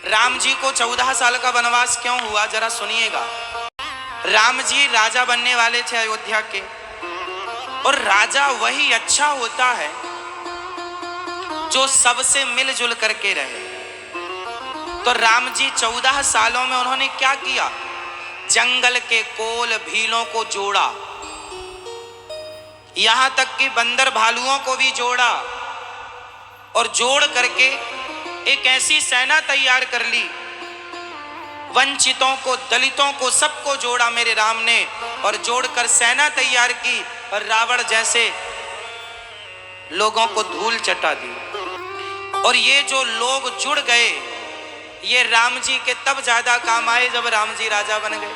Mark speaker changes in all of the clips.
Speaker 1: राम जी को 14 साल का वनवास क्यों हुआ, जरा सुनिएगा। राम जी राजा बनने वाले थे अयोध्या के, और राजा वही अच्छा होता है जो सबसे मिलजुल करके रहे। तो राम जी 14 सालों में उन्होंने क्या किया, जंगल के कोल भीलों को जोड़ा, यहां तक कि बंदर भालुओं को भी जोड़ा, और जोड़ करके एक ऐसी सेना तैयार कर ली, वंचितों को, दलितों को, सबको जोड़ा मेरे राम ने, और जोड़कर सेना तैयार की, और रावण जैसे लोगों को धूल चटा दी। और ये जो लोग जुड़ गए, ये राम जी के तब ज्यादा काम आए जब राम जी राजा बन गए।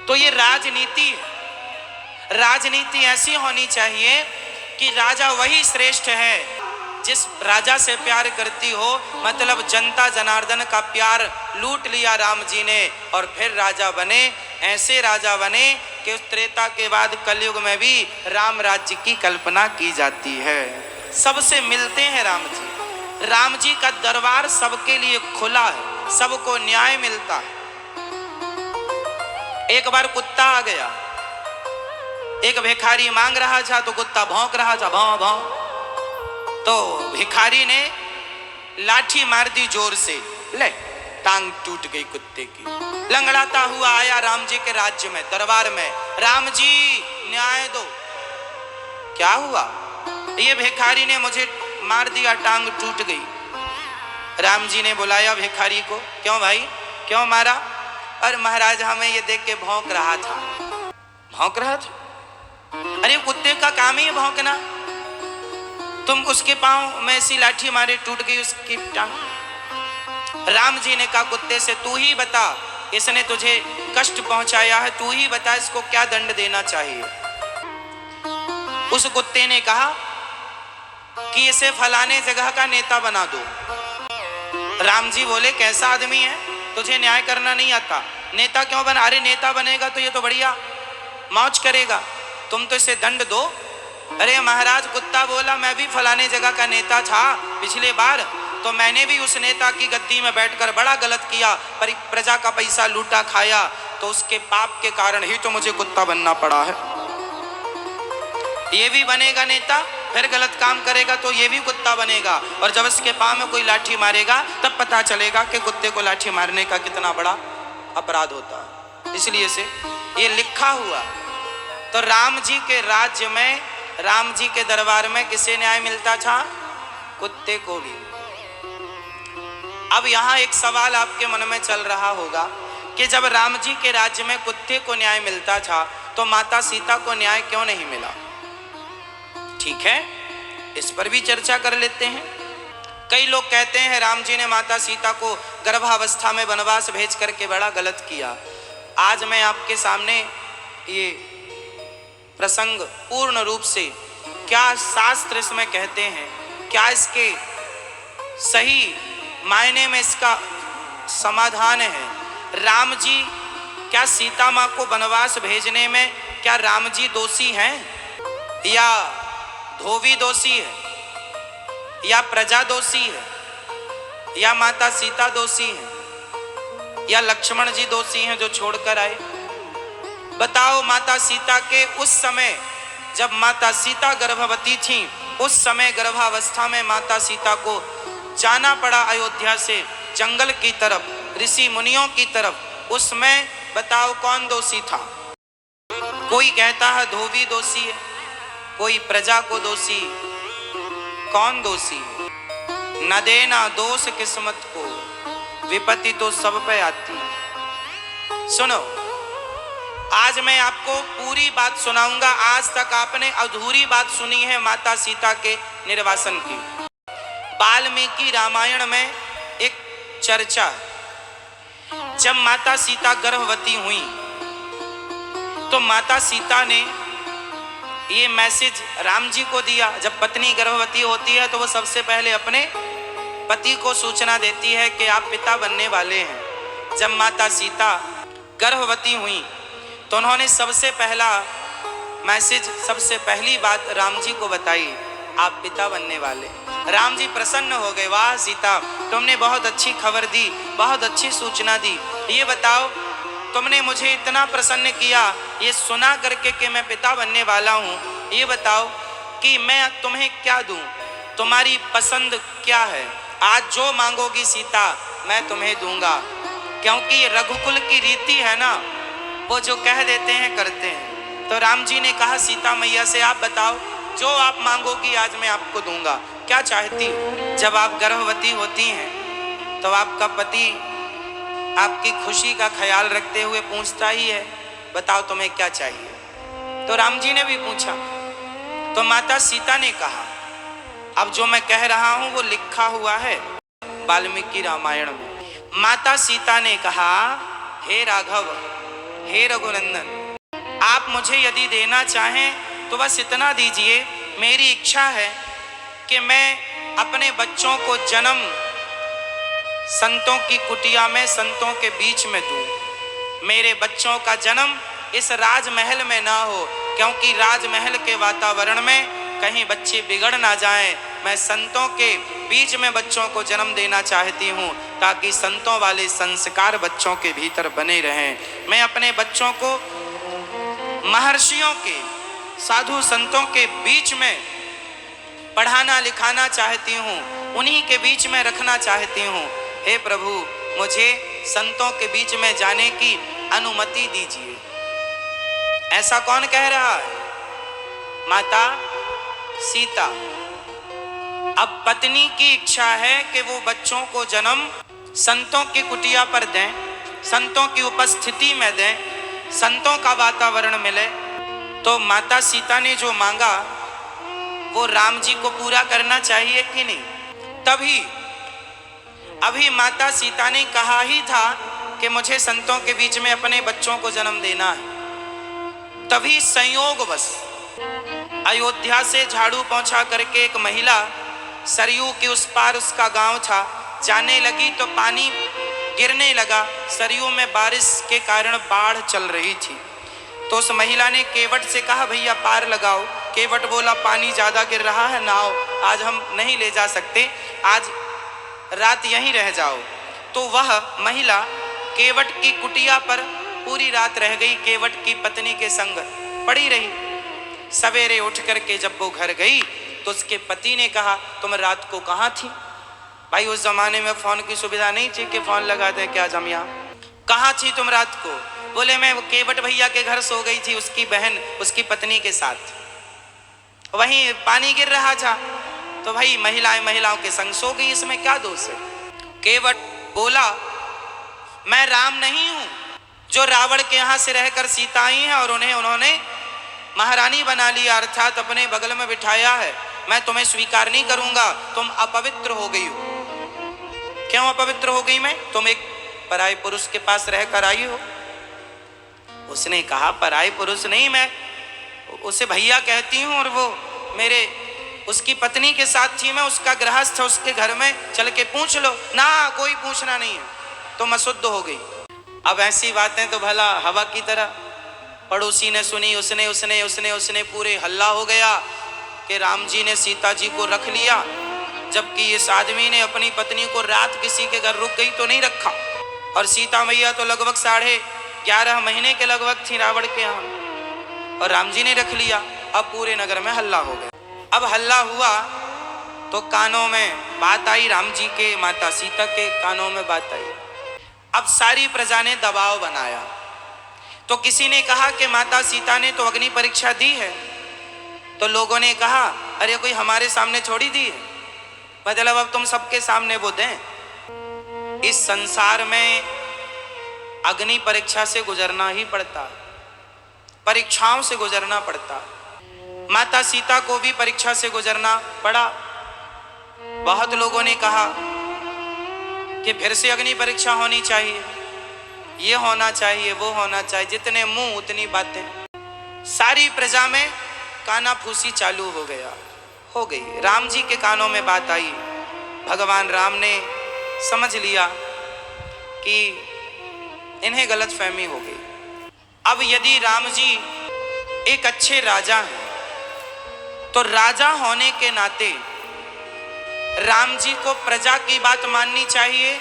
Speaker 1: तो ये राजनीति है। राजनीति ऐसी होनी चाहिए कि राजा वही श्रेष्ठ है जिस राजा से प्यार करती हो, मतलब जनता जनार्दन का प्यार लूट लिया राम जी ने, और फिर राजा बने। ऐसे राजा बने कि उस त्रेता के बाद कलयुग में भी राम राज्य की कल्पना की जाती है। सबसे मिलते हैं राम जी। राम जी का दरबार सबके लिए खुला है, सबको न्याय मिलता है। एक बार कुत्ता आ गया, एक भिखारी मांग रहा था तो कुत्ता भौंक रहा था, भौं भौं। तो भिखारी ने लाठी मार दी जोर से, ले टांग टूट गई कुत्ते की। लंगड़ाता हुआ आया राम जी के राज्य में, दरबार में, राम जी न्याय दो। क्या हुआ, ये भिखारी ने मुझे मार दिया, टांग टूट गई। राम जी ने बुलाया भिखारी को, क्यों भाई, क्यों मारा? और महाराज हमें ये देख के भौंक रहा था। भौंक रहा था? अरे कुत्ते का काम ही है भौंकना। तुम उसके पांव में ऐसी लाठी मारे, टूट गई उसकी टांग। राम जी ने कहा कुत्ते से, तू ही बता, इसने तुझे कष्ट पहुंचाया है, तू ही बता इसको क्या दंड देना चाहिए। उस कुत्ते ने कहा कि इसे फलाने जगह का नेता बना दो। राम जी बोले, कैसा आदमी है, तुझे न्याय करना नहीं आता, नेता क्यों बना? अरे नेता बनेगा तो ये तो बढ़िया मौज करेगा, तुम तो इसे दंड दो। अरे महाराज, कुत्ता बोला, मैं भी फलाने जगह का नेता था पिछले बार, तो मैंने भी उस नेता की गद्दी में बैठकर बड़ा गलत किया, पर प्रजा का पैसा लूटा खाया, तो उसके पाप के कारण ही तो मुझे कुत्ता बनना पड़ा है। ये भी बनेगा नेता, फिर गलत काम करेगा तो ये भी कुत्ता बनेगा, और जब इसके पांव में कोई लाठी मारेगा तब पता चलेगा कि कुत्ते को लाठी मारने का कितना बड़ा अपराध होता है। इसलिए से ये लिखा हुआ। तो राम जी के राज्य में, राम जी के दरबार में किसे न्याय मिलता था? कुत्ते को भी। अब यहां एक सवाल आपके मन में चल रहा होगा कि जब राम जी के राज्य में कुत्ते को न्याय मिलता था तो माता सीता को न्याय क्यों नहीं मिला? ठीक है, इस पर भी चर्चा कर लेते हैं। कई लोग कहते हैं राम जी ने माता सीता को गर्भावस्था में वनवास भेज करके बड़ा गलत किया। आज मैं आपके सामने ये प्रसंग पूर्ण रूप से, क्या शास्त्र इसमें कहते हैं, क्या इसके सही मायने में इसका समाधान है। राम जी, क्या सीता माँ को वनवास भेजने में क्या राम जी दोषी हैं, या धोबी दोषी है, या प्रजा दोषी है, या माता सीता दोषी है, या लक्ष्मण जी दोषी हैं जो छोड़कर आए? बताओ। माता सीता के उस समय जब माता सीता गर्भवती थी, उस समय गर्भावस्था में माता सीता को जाना पड़ा अयोध्या से जंगल की तरफ, ऋषि मुनियों की तरफ। उसमें बताओ कौन दोषी था? कोई कहता है धोबी दोषी है, कोई प्रजा को दोषी। कौन दोषी है? न देना दोष किस्मत को, विपत्ति तो सब पे आती। सुनो, आज मैं आपको पूरी बात सुनाऊंगा। आज तक आपने अधूरी बात सुनी है माता सीता के निर्वासन की। वाल्मीकि रामायण में एक चर्चा, जब माता सीता गर्भवती हुई तो माता सीता ने ये मैसेज राम जी को दिया। जब पत्नी गर्भवती होती है तो वो सबसे पहले अपने पति को सूचना देती है कि आप पिता बनने वाले हैं। जब माता सीता गर्भवती हुई तो उन्होंने सबसे पहला मैसेज, सबसे पहली बात राम जी को बताई आप पिता बनने वाले। राम जी प्रसन्न हो गए, वाह सीता, तुमने बहुत अच्छी खबर दी, बहुत अच्छी सूचना दी। ये बताओ, तुमने मुझे इतना प्रसन्न किया ये सुना करके कि मैं पिता बनने वाला हूँ, ये बताओ कि मैं तुम्हें क्या दूं, तुम्हारी पसंद क्या है? आज जो मांगोगी सीता मैं तुम्हें दूंगा, क्योंकि ये रघुकुल की रीति है ना, वो जो कह देते हैं करते हैं। तो राम जी ने कहा सीता मैया से, आप बताओ जो आप मांगोगी आज मैं आपको दूंगा, क्या चाहती हो? जब आप गर्भवती होती हैं तो आपका पति आपकी खुशी का ख्याल रखते हुए पूछता ही है, बताओ तुम्हें क्या चाहिए? तो राम जी ने भी पूछा। तो माता सीता ने कहा, अब जो मैं कह रहा हूं वो लिखा हुआ है वाल्मीकि रामायण में। माता सीता ने कहा, हे राघव, हे रघुनंदन, आप मुझे यदि देना चाहें तो बस इतना दीजिए, मेरी इच्छा है कि मैं अपने बच्चों को जन्म संतों की कुटिया में, संतों के बीच में दूं। मेरे बच्चों का जन्म इस राजमहल में ना हो, क्योंकि राजमहल के वातावरण में कहीं बच्चे बिगड़ ना जाएं। मैं संतों के बीच में बच्चों को जन्म देना चाहती हूँ, ताकि संतों वाले संस्कार बच्चों के भीतर बने रहें। मैं अपने बच्चों को महर्षियों के, साधु संतों के बीच में पढ़ाना लिखाना चाहती हूँ, उन्हीं के बीच में रखना चाहती हूँ। हे प्रभु, मुझे संतों के बीच में जाने की अनुमति दीजिए। ऐसा कौन कह रहा है? माता सीता। अब पत्नी की इच्छा है कि वो बच्चों को जन्म संतों की कुटिया पर दें, संतों की उपस्थिति में दें, संतों का वातावरण मिले। तो माता सीता ने जो मांगा वो राम जी को पूरा करना चाहिए कि नहीं? तभी अभी माता सीता ने कहा ही था कि मुझे संतों के बीच में अपने बच्चों को जन्म देना है, तभी संयोगवश अयोध्या से झाड़ू पोंछा करके एक महिला सरयू के उस पार, उसका गांव था, जाने लगी तो पानी गिरने लगा। सरयू में बारिश के कारण बाढ़ चल रही थी। तो उस महिला ने केवट से कहा, भैया पार लगाओ। केवट बोला, पानी ज़्यादा गिर रहा है, नाव आज हम नहीं ले जा सकते, आज रात यहीं रह जाओ। तो वह महिला केवट की कुटिया पर पूरी रात रह गई, केवट की पत्नी के संग पड़ी रही। सवेरे उठ करके जब वो घर गई तो उसके पति ने कहा, तुम रात को कहाँ थी? भाई उस जमाने में फ़ोन की सुविधा नहीं थी कि फ़ोन लगा दें क्या जम यहाँ। कहाँ थी तुम रात को? बोले मैं केवट भैया के घर सो गई थी, उसकी बहन, उसकी पत्नी के साथ, वहीं पानी गिर रहा था। तो भाई महिलाओं के संग सो गई, इसमें क्या दोष है? केवट बोला, मैं राम नहीं हूं जो रावण के यहाँ से रहकर सीता आई हैं और उन्होंने महारानी बना लिया, अर्थात अपने बगल में बिठाया है। मैं तुम्हें स्वीकार नहीं करूंगा, तुम अपवित्र हो गई हो। क्यों अपवित्र हो गई मैं? तुम एक पराये पुरुष के पास रहकर आई हो। उसने कहा, पराये पुरुष नहीं, मैं उसे भैया कहती हूँ और वो मेरे उसकी पत्नी के साथ थी, मैं उसका गृहस्थ, उसके घर में चल के पूछ लो ना। कोई पूछना नहीं है, तुम अशुद्ध हो गई। अब ऐसी बातें तो भला हवा की तरह पड़ोसी ने सुनी, उसने पूरे हल्ला हो गया कि राम जी ने सीता जी को रख लिया, जबकि इस आदमी ने अपनी पत्नी को रात किसी के घर रुक गई तो नहीं रखा। और सीता मैया तो लगभग 11.5 महीने के लगभग थी रावण के यहाँ, और राम जी ने रख लिया। अब पूरे नगर में हल्ला हो गया। अब हल्ला हुआ तो कानों में बात आई, राम जी के, माता सीता के कानों में बात आई। अब सारी प्रजा ने दबाव बनाया। तो किसी ने कहा कि माता सीता ने तो अग्नि परीक्षा दी है। तो लोगों ने कहा, अरे कोई हमारे सामने छोड़ी दी है, मतलब अब तुम सबके सामने वो दें। इस संसार में अग्नि परीक्षा से गुजरना ही पड़ता, परीक्षाओं से गुजरना पड़ता। माता सीता को भी परीक्षा से गुजरना पड़ा। बहुत लोगों ने कहा कि फिर से अग्नि परीक्षा होनी चाहिए, ये होना चाहिए, वो होना चाहिए, जितने मुंह उतनी बातें। सारी प्रजा में कानाफूसी चालू हो गई। राम जी के कानों में बात आई। भगवान राम ने समझ लिया कि इन्हें गलतफहमी हो गई। अब यदि राम जी एक अच्छे राजा हैं, तो राजा होने के नाते राम जी को प्रजा की बात माननी चाहिए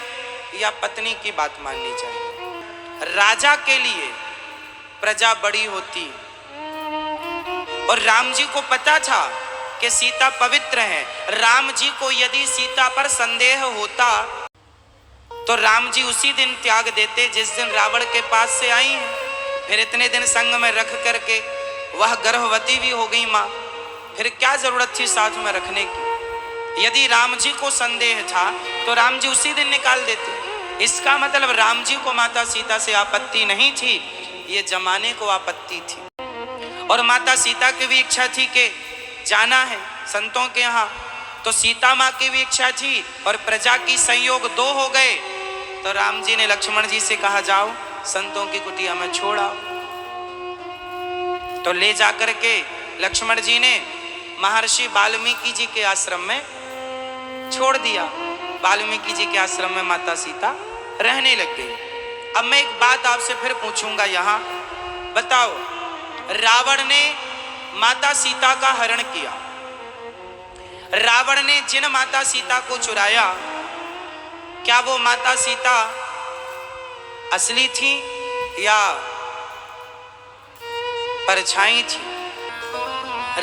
Speaker 1: या पत्नी की बात माननी चाहिए? राजा के लिए प्रजा बड़ी होती, और राम जी को पता था कि सीता पवित्र है। राम जी को यदि सीता पर संदेह होता तो राम जी उसी दिन त्याग देते जिस दिन रावण के पास से आई हैं। फिर इतने दिन संग में रख करके वह गर्भवती भी हो गई माँ, फिर क्या जरूरत थी साथ में रखने की? यदि राम जी को संदेह था तो राम जी उसी दिन निकाल देते। इसका मतलब राम जी को माता सीता से आपत्ति नहीं थी, ये जमाने को आपत्ति थी। और माता सीता की भी इच्छा थी कि जाना है संतों के यहाँ, तो सीता माँ की भी इच्छा थी और प्रजा की संयोग दो हो गए। तो राम जी ने लक्ष्मण जी से कहा जाओ संतों की कुटिया में छोड़ आओ। तो ले जाकर के लक्ष्मण जी ने महर्षि वाल्मीकि जी के आश्रम में छोड़ दिया। वाल्मीकि जी के आश्रम में माता सीता रहने लग गई। अब मैं एक बात आपसे फिर पूछूंगा, यहाँ बताओ, रावण ने माता सीता का हरण किया, रावण ने जिन माता सीता को चुराया, क्या वो माता सीता असली थी या परछाई थी?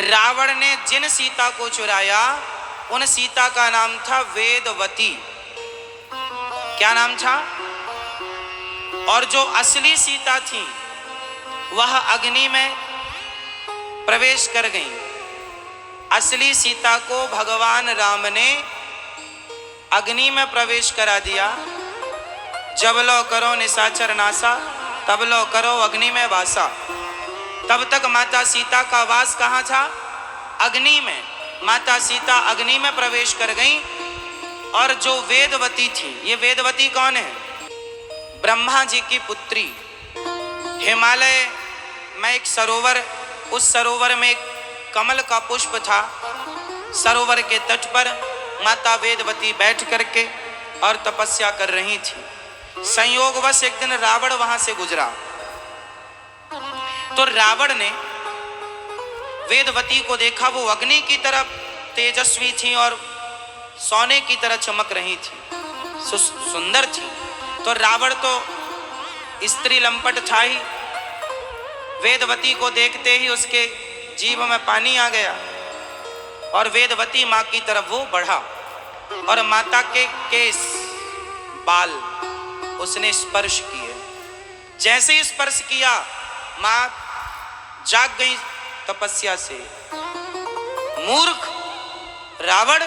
Speaker 1: रावण ने जिन सीता को चुराया उन सीता का नाम था वेदवती। क्या नाम था? और जो असली सीता थी वह अग्नि में प्रवेश कर गई। असली सीता को भगवान राम ने अग्नि में प्रवेश करा दिया। जब लो करो निशाचर नासा, तब लो करो अग्नि में वासा। तब तक माता सीता का वास कहाँ था? अग्नि में। माता सीता अग्नि में प्रवेश कर गई। और जो वेदवती थी, ये वेदवती कौन है? ब्रह्मा जी की पुत्री। हिमालय में एक सरोवर, उस सरोवर में एक कमल का पुष्प था। सरोवर के तट पर माता वेदवती बैठ करके और तपस्या कर रही थी। संयोगवश एक दिन रावण वहां से गुजरा, तो रावण ने वेदवती को देखा। वो अग्नि की तरह तेजस्वी थी और सोने की तरह चमक रही थी, सुंदर थी। तो रावण तो स्त्री लंपट था ही, वेदवती को देखते ही उसके जीभ में पानी आ गया और वेदवती माँ की तरफ वो बढ़ा और माता के केस बाल उसने स्पर्श किए। जैसे ही स्पर्श किया माँ जाग गई तपस्या से। मूर्ख रावण,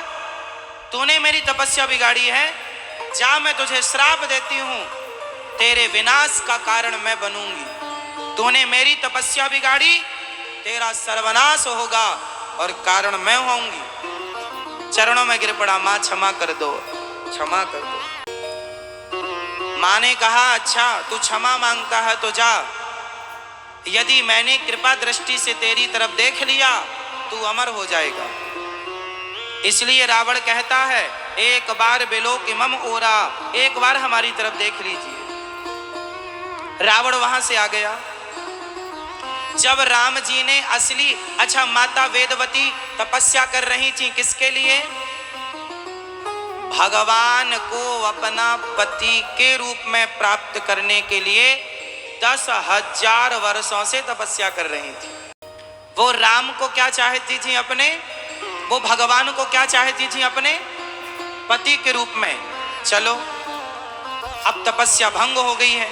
Speaker 1: तूने मेरी तपस्या बिगाड़ी है, जा मैं तुझे श्राप देती हूं, तेरे विनाश का कारण मैं बनूंगी। तूने मेरी तपस्या बिगाड़ी, तेरा सर्वनाश होगा और कारण मैं होऊंगी। चरणों में गिर पड़ा, मां क्षमा कर दो, क्षमा कर दो। मां ने कहा अच्छा तू क्षमा मांगता है तो जा, यदि मैंने कृपा दृष्टि से तेरी तरफ देख लिया तू अमर हो जाएगा। इसलिए रावण कहता है एक बार बिलो कि मम ओरा, एक बार हमारी तरफ देख लीजिए। रावण वहां से आ गया। जब राम जी ने असली, अच्छा माता वेदवती तपस्या कर रही थी किसके लिए? भगवान को अपना पति के रूप में प्राप्त करने के लिए 10,000 वर्षों से तपस्या कर रही थी। वो राम को क्या चाहती थी अपने, वो भगवान को क्या चाहती थी अपने पति के रूप में। चलो अब तपस्या भंग हो गई है,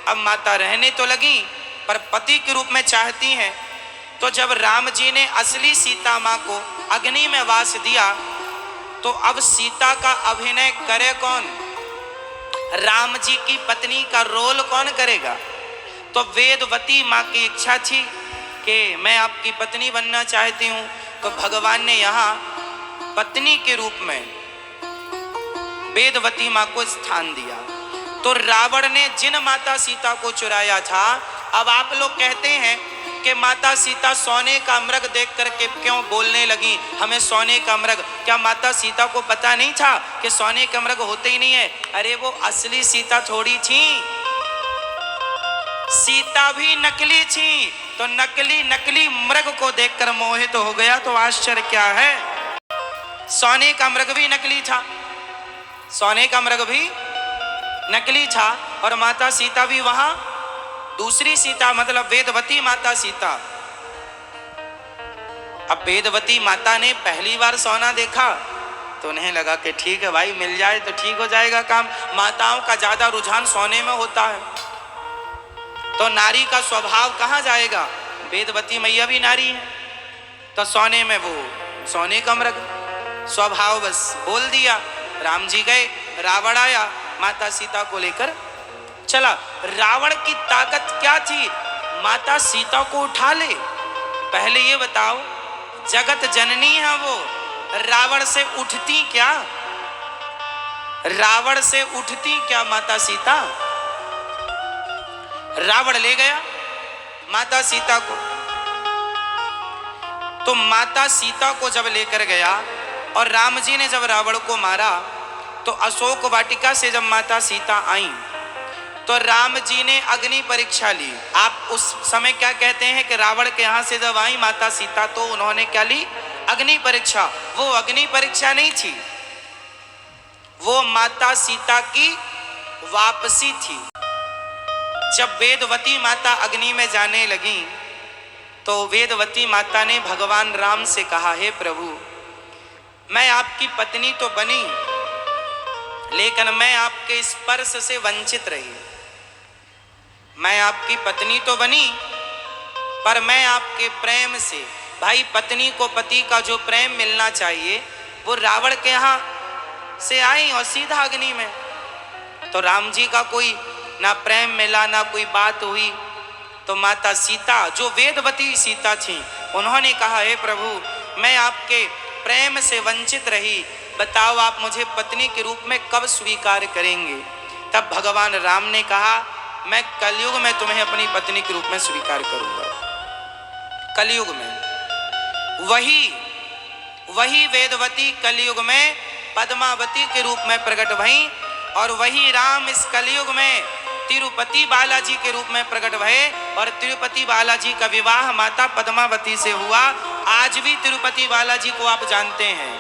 Speaker 1: अब माता रहने तो लगी पर पति के रूप में चाहती हैं। तो जब राम जी ने असली सीता माँ को अग्नि में वास दिया तो अब सीता का अभिनय करे कौन? राम जी की पत्नी का रोल कौन करेगा? तो वेदवती माँ की इच्छा थी कि मैं आपकी पत्नी बनना चाहती हूँ, तो भगवान ने यहाँ पत्नी के रूप में वेदवती माँ को स्थान दिया। तो रावण ने जिन माता सीता को चुराया था, अब आप लोग कहते हैं कि माता सीता सोने का मृग देख करके क्यों बोलने लगी हमें सोने का मृग? क्या माता सीता को पता नहीं था कि सोने का मृग होते ही नहीं है? अरे वो असली सीता थोड़ी थी, सीता भी नकली थी। तो नकली मृग को देखकर मोहित हो गया। तो आश्चर्य क्या है, सोने का मृग भी नकली था, सोने का मृग भी नकली था, और माता सीता भी वहां, दूसरी सीता मतलब वेदवती माता सीता। अब वेदवती माता ने पहली बार सोना देखा तो उन्हें लगा कि ठीक है भाई, मिल जाए तो ठीक हो जाएगा काम। माताओं का ज्यादा रुझान सोने में होता है, तो नारी का स्वभाव कहाँ जाएगा, वेदवती मैया भी नारी है, तो सोने में वो सोने का मृग स्वभाव बस बोल दिया। राम जी गए, रावण आया, माता सीता को लेकर चला। रावण की ताकत क्या थी, माता सीता को उठा ले। पहले ये बताओ, जगत जननी है वो, रावण से उठती क्या, रावण से उठती क्या माता सीता। रावण ले गया माता सीता को। तो माता सीता को जब लेकर गया और राम जी ने जब रावण को मारा, तो अशोक वाटिका से जब माता सीता आई तो राम जी ने अग्नि परीक्षा ली। आप उस समय क्या कहते हैं कि रावण के यहां से जब आई माता सीता तो उन्होंने क्या ली, अग्नि परीक्षा। वो अग्नि परीक्षा नहीं थी, वो माता सीता की वापसी थी। जब वेदवती माता अग्नि में जाने लगी तो वेदवती माता ने भगवान राम से कहा, हे प्रभु, मैं आपकी पत्नी तो बनी लेकिन मैं आपके स्पर्श से वंचित रही। मैं आपकी पत्नी तो बनी पर मैं आपके प्रेम से, भाई पत्नी को पति का जो प्रेम मिलना चाहिए वो रावण के यहाँ से आई और सीधा अग्नि में। तो राम जी का कोई ना प्रेम मिला ना कोई बात हुई। तो माता सीता जो वेदवती सीता थी उन्होंने कहा, हे प्रभु, मैं आपके प्रेम से वंचित रही, बताओ आप मुझे पत्नी के रूप में कब स्वीकार करेंगे। तब भगवान राम ने कहा, मैं कलयुग में तुम्हें अपनी पत्नी के रूप में स्वीकार करूंगा। कलयुग में वही वेदवती कलयुग में पद्मावती के रूप में प्रकट भई, और वही राम इस कलयुग में तिरुपति बालाजी के रूप में प्रकट भये, और तिरुपति बालाजी का विवाह माता पद्मावती से हुआ। आज भी तिरुपति बालाजी को आप जानते हैं,